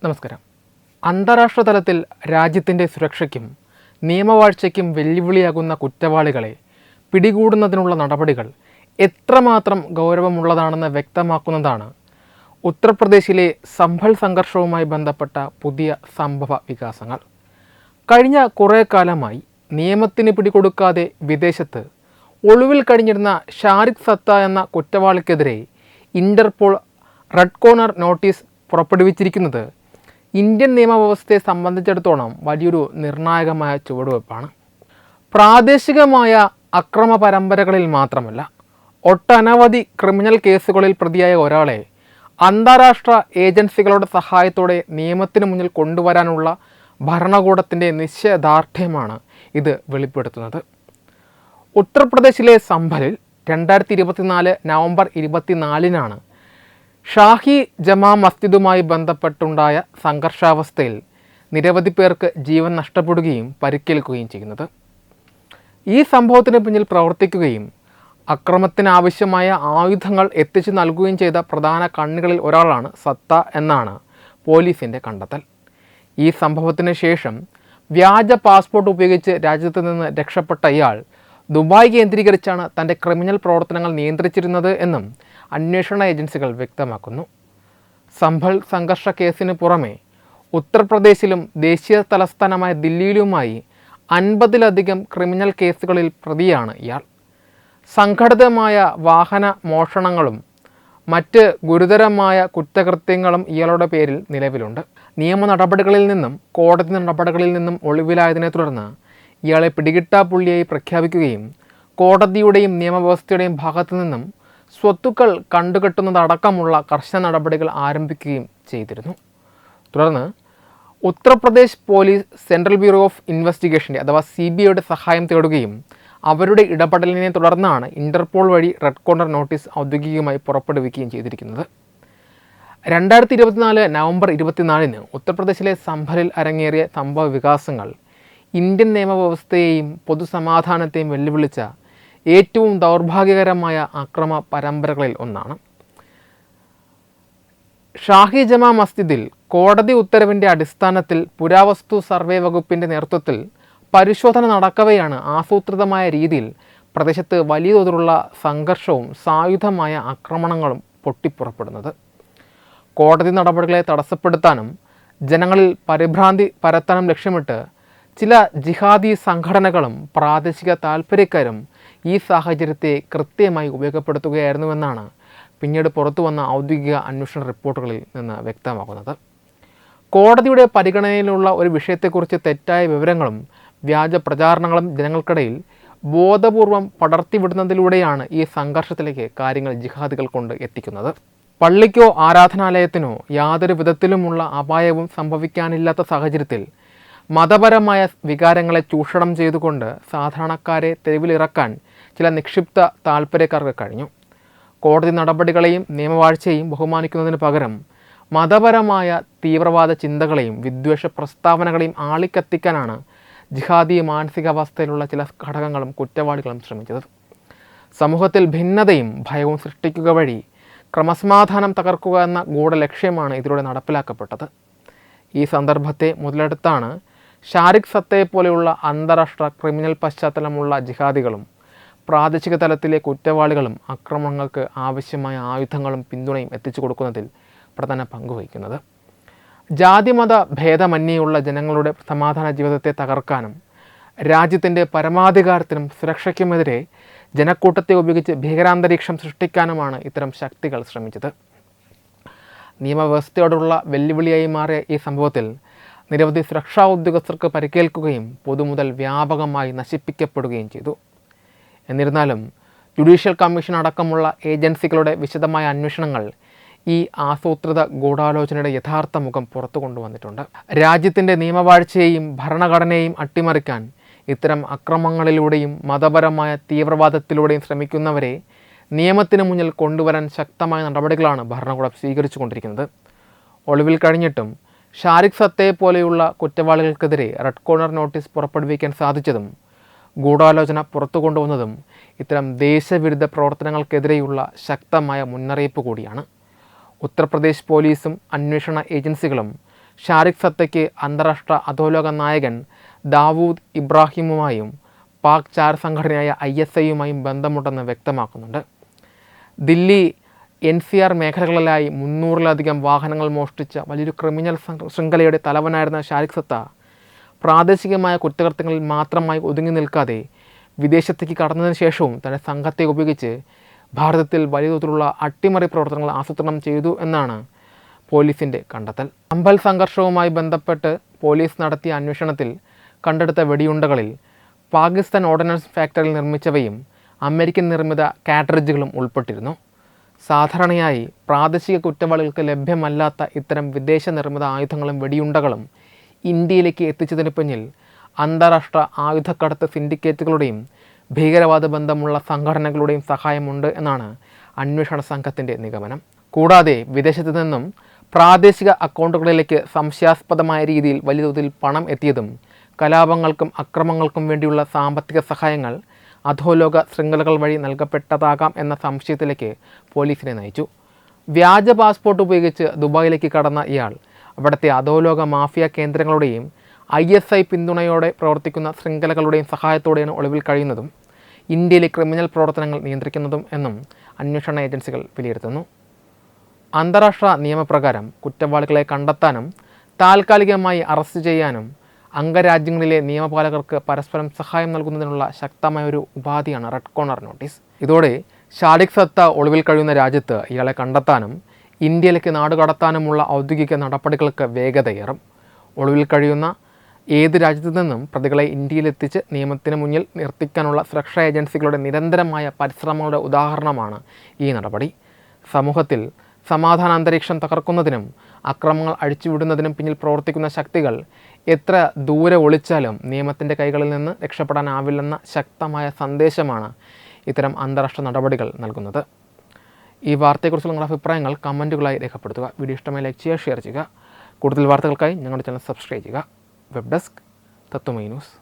നമസ്കാരം. അന്താരാഷ്ട്ര തലത്തിൽ രാജ്യത്തിൻ്റെ സുരക്ഷയ്ക്കും നിയമവാഴ്ചയ്ക്കും വെല്ലുവിളിയാകുന്ന കുറ്റവാളികളെ പിടികൂടുന്നതിനുള്ള നടപടികൾ എത്രമാത്രം ഗൗരവമുള്ളതാണെന്ന് വ്യക്തമാക്കുന്നതാണ് ഉത്തർപ്രദേശിലെ സംഭൽ സംഘർഷവുമായി ബന്ധപ്പെട്ട പുതിയ സംഭവ വികാസങ്ങൾ. കഴിഞ്ഞ കുറേ കാലമായി നിയമത്തിന് പിടികൊടുക്കാതെ വിദേശത്ത് ഒളിവിൽ കഴിഞ്ഞിരുന്ന ഷാരിഖ് സത്ത എന്ന കുറ്റവാളിക്കെതിരെ ഇൻ്റർപോൾ റെഡ് കോർണർ നോട്ടീസ് പുറപ്പെടുവിച്ചിരിക്കുന്നത് ഇന്ത്യൻ നിയമവ്യവസ്ഥയെ സംബന്ധിച്ചിടത്തോളം വലിയൊരു നിർണായകമായ ചുവടുവെപ്പാണ്. പ്രാദേശികമായ അക്രമ പരമ്പരകളിൽ മാത്രമല്ല, ഒട്ടനവധി ക്രിമിനൽ കേസുകളിൽ പ്രതിയായ ഒരാളെ അന്താരാഷ്ട്ര ഏജൻസികളുടെ സഹായത്തോടെ നിയമത്തിന് മുന്നിൽ കൊണ്ടുവരാനുള്ള ഭരണകൂടത്തിൻ്റെ നിശ്ചയദാർഢ്യമാണ് ഇത് വെളിപ്പെടുത്തുന്നത്. ഉത്തർപ്രദേശിലെ സംഭലിൽ 2024 നവംബർ 24 ഷാഹി ജമാ മസ്ജിദുമായി ബന്ധപ്പെട്ടുണ്ടായ സംഘർഷാവസ്ഥയിൽ നിരവധി പേർക്ക് ജീവൻ നഷ്ടപ്പെടുകയും പരിക്കേൽക്കുകയും ചെയ്യുന്നത്. ഈ സംഭവത്തിന് പിന്നിൽ പ്രവർത്തിക്കുകയും അക്രമത്തിനാവശ്യമായ ആയുധങ്ങൾ എത്തിച്ചു നൽകുകയും ചെയ്ത പ്രധാന കണ്ണികളിൽ ഒരാളാണ് സത്ത എന്നാണ് പോലീസിൻ്റെ കണ്ടെത്തൽ. ഈ സംഭവത്തിന് ശേഷം വ്യാജ പാസ്പോർട്ട് ഉപയോഗിച്ച് രാജ്യത്ത് നിന്ന് രക്ഷപ്പെട്ട ഇയാൾ ദുബായ് കേന്ദ്രീകരിച്ചാണ് തൻ്റെ ക്രിമിനൽ പ്രവർത്തനങ്ങൾ നിയന്ത്രിച്ചിരുന്നത് എന്നും അന്വേഷണ ഏജൻസികൾ വ്യക്തമാക്കുന്നു. സംഭൽ സംഘർഷ കേസിന് പുറമെ ഉത്തർപ്രദേശിലും ദേശീയ തലസ്ഥാനമായ ദില്ലിയിലുമായി 50ലധികം ക്രിമിനൽ കേസുകളിൽ പ്രതിയാണ് ഇയാൾ. സംഘടിതമായ വാഹന മോഷണങ്ങളും മറ്റ് ഗുരുതരമായ കുറ്റകൃത്യങ്ങളും ഇയാളുടെ പേരിൽ നിലവിലുണ്ട്. നിയമ നടപടികളിൽ നിന്നും കോടതി നടപടികളിൽ നിന്നും ഒളിവിലായതിനെ തുടർന്ന് ഇയാളെ പിടികിട്ടാപ്പുള്ളിയായി പ്രഖ്യാപിക്കുകയും കോടതിയുടെയും നിയമവ്യവസ്ഥയുടെയും ഭാഗത്തു നിന്നും സ്വത്തുക്കൾ കണ്ടുകെട്ടുന്നതടക്കമുള്ള കർശന നടപടികൾ ആരംഭിക്കുകയും ചെയ്തിരുന്നു. തുടർന്ന് Uttar Pradesh police central bureau of ഇൻവെസ്റ്റിഗേഷൻ്റെ അഥവാ CBIയുടെ സഹായം തേടുകയും അവരുടെ ഇടപെടലിനെ തുടർന്നാണ് ഇൻ്റർപോൾ വഴി റെഡ് കോർണർ നോട്ടീസ് ഔദ്യോഗികമായി പുറപ്പെടുവിക്കുകയും ചെയ്തിരിക്കുന്നത്. 2024 നവംബർ 24 ഉത്തർപ്രദേശിലെ സംഭലിൽ അരങ്ങേറിയ സംഭവ വികാസങ്ങൾ ഇന്ത്യൻ നിയമവ്യവസ്ഥയെയും പൊതുസമാധാനത്തെയും വെല്ലുവിളിച്ച ഏറ്റവും ദൗർഭാഗ്യകരമായ അക്രമ പരമ്പരകളിൽ ഒന്നാണ്. ഷാഹി ജമാ മസ്ജിദിൽ കോടതി ഉത്തരവിൻ്റെ അടിസ്ഥാനത്തിൽ പുരാവസ്തു സർവേ വകുപ്പിൻ്റെ നേതൃത്വത്തിൽ പരിശോധന നടക്കവെയാണ് ആസൂത്രിതമായ രീതിയിൽ പ്രദേശത്ത് വലിയ തോതിലുള്ള സംഘർഷവും സായുധമായ ആക്രമണങ്ങളും പൊട്ടിപ്പുറപ്പെടുന്നത്. കോടതി നടപടികളെ തടസ്സപ്പെടുത്താനും ജനങ്ങളിൽ പരിഭ്രാന്തി പരത്താനും ലക്ഷ്യമിട്ട് ചില ജിഹാദി സംഘടനകളും പ്രാദേശിക താൽപ്പര്യക്കാരും ഈ സാഹചര്യത്തെ കൃത്യമായി ഉപയോഗപ്പെടുത്തുകയായിരുന്നുവെന്നാണ് പിന്നീട് പുറത്തു വന്ന ഔദ്യോഗിക അന്വേഷണ റിപ്പോർട്ടുകളിൽ നിന്ന് വ്യക്തമാകുന്നത്. കോടതിയുടെ പരിഗണനയിലുള്ള ഒരു വിഷയത്തെക്കുറിച്ച് തെറ്റായ വിവരങ്ങളും വ്യാജ പ്രചാരണങ്ങളും ജനങ്ങൾക്കിടയിൽ ബോധപൂർവം പടർത്തിവിടുന്നതിലൂടെയാണ് ഈ സംഘർഷത്തിലേക്ക് കാര്യങ്ങൾ ജിഹാദികൾ കൊണ്ട് എത്തിക്കുന്നത്. പള്ളിക്കോ ആരാധനാലയത്തിനോ യാതൊരു വിധത്തിലുമുള്ള അപായവും സംഭവിക്കാനില്ലാത്ത സാഹചര്യത്തിൽ മതപരമായ വികാരങ്ങളെ ചൂഷണം ചെയ്തുകൊണ്ട് സാധാരണക്കാരെ തെരുവിലിറക്കാൻ ചില നിക്ഷിപ്ത താൽപ്പര്യക്കാർക്ക് കഴിഞ്ഞു. കോടതി നടപടികളെയും നിയമവാഴ്ചയെയും ബഹുമാനിക്കുന്നതിന് പകരം മതപരമായ തീവ്രവാദ ചിന്തകളെയും വിദ്വേഷ പ്രസ്താവനകളെയും ആളിക്കത്തിക്കാനാണ് ജിഹാദി മാനസികാവസ്ഥയിലുള്ള ചില ഘടകങ്ങളും കുറ്റവാളികളും ശ്രമിച്ചത്. സമൂഹത്തിൽ ഭിന്നതയും ഭയവും സൃഷ്ടിക്കുക വഴി ക്രമസമാധാനം തകർക്കുക എന്ന ഗൂഢലക്ഷ്യമാണ് ഇതിലൂടെ നടപ്പിലാക്കപ്പെട്ടത്. ഈ സന്ദർഭത്തെ മുതലെടുത്താണ് ഷാരിഖ് സത്തയെ പോലെയുള്ള അന്താരാഷ്ട്ര ക്രിമിനൽ പശ്ചാത്തലമുള്ള ജിഹാദികളും പ്രാദേശിക തലത്തിലെ കുറ്റവാളികളും ആക്രമണങ്ങൾക്ക് ആവശ്യമായ ആയുധങ്ങളും പിന്തുണയും എത്തിച്ചു കൊടുക്കുന്നതിൽ പ്രധാന പങ്കുവഹിക്കുന്നത്. ജാതിമത ഭേദമന്യേയുള്ള ജനങ്ങളുടെ സമാധാന ജീവിതത്തെ തകർക്കാനും രാജ്യത്തിൻ്റെ പരമാധികാരത്തിനും സുരക്ഷയ്ക്കുമെതിരെ ജനക്കൂട്ടത്തെ ഉപയോഗിച്ച് ഭീകരാന്തരീക്ഷം സൃഷ്ടിക്കാനുമാണ് ഇത്തരം ശക്തികൾ ശ്രമിച്ചത്. നിയമവ്യവസ്ഥയോടുള്ള വെല്ലുവിളിയായി മാറിയ ഈ സംഭവത്തിൽ നിരവധി സുരക്ഷാ ഉദ്യോഗസ്ഥർക്ക് പരിക്കേൽക്കുകയും പൊതുമുതൽ വ്യാപകമായി നശിപ്പിക്കപ്പെടുകയും ചെയ്തു. എന്നിരുന്നാലും ജുഡീഷ്യൽ കമ്മീഷൻ അടക്കമുള്ള ഏജൻസികളുടെ വിശദമായ അന്വേഷണങ്ങൾ ഈ ആസൂത്രിത ഗൂഢാലോചനയുടെ യഥാർത്ഥ മുഖം പുറത്തു കൊണ്ടുവന്നിട്ടുണ്ട്. രാജ്യത്തിൻ്റെ നിയമവാഴ്ചയെയും ഭരണഘടനയെയും അട്ടിമറിക്കാൻ ഇത്തരം അക്രമങ്ങളിലൂടെയും മതപരമായ തീവ്രവാദത്തിലൂടെയും ശ്രമിക്കുന്നവരെ നിയമത്തിന് മുന്നിൽ കൊണ്ടുവരാൻ ശക്തമായ നടപടികളാണ് ഭരണകൂടം സ്വീകരിച്ചു കൊണ്ടിരിക്കുന്നത്. ഒളിവിൽ കഴിഞ്ഞിട്ടും ഷാരിഖ് സത്തയെ പോലെയുള്ള കുറ്റവാളികൾക്കെതിരെ റെഡ് കോർണർ നോട്ടീസ് പുറപ്പെടുവിക്കാൻ സാധിച്ചതും ഗൂഢാലോചന പുറത്തു കൊണ്ടുവന്നതും ഇത്തരം ദേശവിരുദ്ധ പ്രവർത്തനങ്ങൾക്കെതിരെയുള്ള ശക്തമായ മുന്നറിയിപ്പ് കൂടിയാണ്. ഉത്തർപ്രദേശ് പോലീസും അന്വേഷണ ഏജൻസികളും ഷാരിഖ് സത്തയ്ക്ക് അന്താരാഷ്ട്ര അധോലോക നായകൻ ദാവൂദ് ഇബ്രാഹിമുമായും പാക് ചാര സംഘടനയായ ISIയുമായും ബന്ധമുണ്ടെന്ന് വ്യക്തമാക്കുന്നുണ്ട്. ദില്ലി NCR മേഖലകളിലായി 300-ലധികം വാഹനങ്ങൾ മോഷ്ടിച്ച വലിയൊരു ക്രിമിനൽ ശൃംഖലയുടെ തലവനായിരുന്ന ഷാരിഖ് സത്ത പ്രാദേശികമായ കുറ്റകൃത്യങ്ങളിൽ മാത്രമായി ഒതുങ്ങി നിൽക്കാതെ വിദേശത്തേക്ക് കടന്നതിന് ശേഷവും തൻ്റെ സംഘത്തെ ഉപയോഗിച്ച് ഭാരതത്തിൽ വലിയ തോതിലുള്ള അട്ടിമറി പ്രവർത്തനങ്ങൾ ആസൂത്രണം ചെയ്തു എന്നാണ് പോലീസിൻ്റെ കണ്ടെത്തൽ. അമ്പൽ സംഘർഷവുമായി ബന്ധപ്പെട്ട് പോലീസ് നടത്തിയ അന്വേഷണത്തിൽ കണ്ടെടുത്ത വെടിയുണ്ടകളിൽ പാകിസ്ഥാൻ ഓർഡിനൻസ് ഫാക്ടറിയിൽ നിർമ്മിച്ചവയും അമേരിക്കൻ നിർമ്മിത കാട്രിഡ്ജുകളും ഉൾപ്പെട്ടിരുന്നു. സാധാരണയായി പ്രാദേശിക കുറ്റവാളികൾക്ക് ലഭ്യമല്ലാത്ത ഇത്തരം വിദേശ നിർമ്മിത ആയുധങ്ങളും വെടിയുണ്ടകളും ഇന്ത്യയിലേക്ക് എത്തിച്ചതിന് പിന്നിൽ അന്താരാഷ്ട്ര ആയുധക്കടത്ത് സിൻഡിക്കേറ്റുകളുടെയും ഭീകരവാദ ബന്ധമുള്ള സംഘടനകളുടെയും സഹായമുണ്ട് എന്നാണ് അന്വേഷണ സംഘത്തിൻ്റെ നിഗമനം. കൂടാതെ വിദേശത്തു നിന്നും പ്രാദേശിക അക്കൗണ്ടുകളിലേക്ക് സംശയാസ്പദമായ രീതിയിൽ വലിയ തോതിൽ പണം എത്തിയതും കലാപങ്ങൾക്കും അക്രമങ്ങൾക്കും വേണ്ടിയുള്ള സാമ്പത്തിക സഹായങ്ങൾ അധോലോക ശൃംഖലകൾ വഴി നൽകപ്പെട്ടതാകാം എന്ന സംശയത്തിലേക്ക് പോലീസിനെ നയിച്ചു. വ്യാജ പാസ്പോർട്ട് ഉപയോഗിച്ച് ദുബായിലേക്ക് കടന്ന ഇയാൾ അവിടുത്തെ അധോലോക മാഫിയ കേന്ദ്രങ്ങളുടെയും ISI പിന്തുണയോടെ പ്രവർത്തിക്കുന്ന ശൃംഖലകളുടെയും സഹായത്തോടെയാണ് ഒളിവിൽ കഴിയുന്നതും ഇന്ത്യയിലെ ക്രിമിനൽ പ്രവർത്തനങ്ങൾ നിയന്ത്രിക്കുന്നതും എന്നും അന്വേഷണ ഏജൻസികൾ വിലയിരുത്തുന്നു. അന്താരാഷ്ട്ര നിയമപ്രകാരം കുറ്റവാളികളെ കണ്ടെത്താനും താൽക്കാലികമായി അറസ്റ്റ് ചെയ്യാനും അംഗരാജ്യങ്ങളിലെ നിയമപാലകർക്ക് പരസ്പരം സഹായം നൽകുന്നതിനുള്ള ശക്തമായൊരു ഉപാധിയാണ് റെഡ് കോർണർ നോട്ടീസ്. ഇതോടെ ഷാരിഖ് സത്ത ഒളിവിൽ കഴിയുന്ന രാജ്യത്ത് ഇയാളെ കണ്ടെത്താനും ഇന്ത്യയിലേക്ക് നാടുകടത്താനുമുള്ള ഔദ്യോഗിക നടപടികൾക്ക് വേഗതയേറും. ഒളിവിൽ കഴിയുന്ന ഏത് രാജ്യത്തു നിന്നും പ്രതികളെ ഇന്ത്യയിലെത്തിച്ച് നിയമത്തിന് മുന്നിൽ നിർത്തിക്കാനുള്ള സുരക്ഷാ ഏജൻസികളുടെ നിരന്തരമായ പരിശ്രമങ്ങളുടെ ഉദാഹരണമാണ് ഈ നടപടി. സമൂഹത്തിൽ സമാധാന അന്തരീക്ഷം തകർക്കുന്നതിനും അക്രമങ്ങൾ അഴിച്ചുവിടുന്നതിനും പിന്നിൽ പ്രവർത്തിക്കുന്ന ശക്തികൾ എത്ര ദൂരെ ഒളിച്ചാലും നിയമത്തിൻ്റെ കൈകളിൽ നിന്ന് രക്ഷപ്പെടാനാവില്ലെന്ന ശക്തമായ സന്ദേശമാണ് ഇത്തരം അന്താരാഷ്ട്ര നടപടികൾ നൽകുന്നത്. ഈ വാർത്തയെക്കുറിച്ചുള്ള നിങ്ങളുടെ അഭിപ്രായങ്ങൾ കമൻറ്റുകളായി രേഖപ്പെടുത്തുക. വീഡിയോ ഇഷ്ടമായി ലൈക്ക് ചെയ്യുക, ഷെയർ ചെയ്യുക. കൂടുതൽ വാർത്തകൾക്കായി ഞങ്ങളുടെ ചാനൽ സബ്സ്ക്രൈബ് ചെയ്യുക. വെബ് ഡെസ്ക് തത്വമൈ ന്യൂസ്.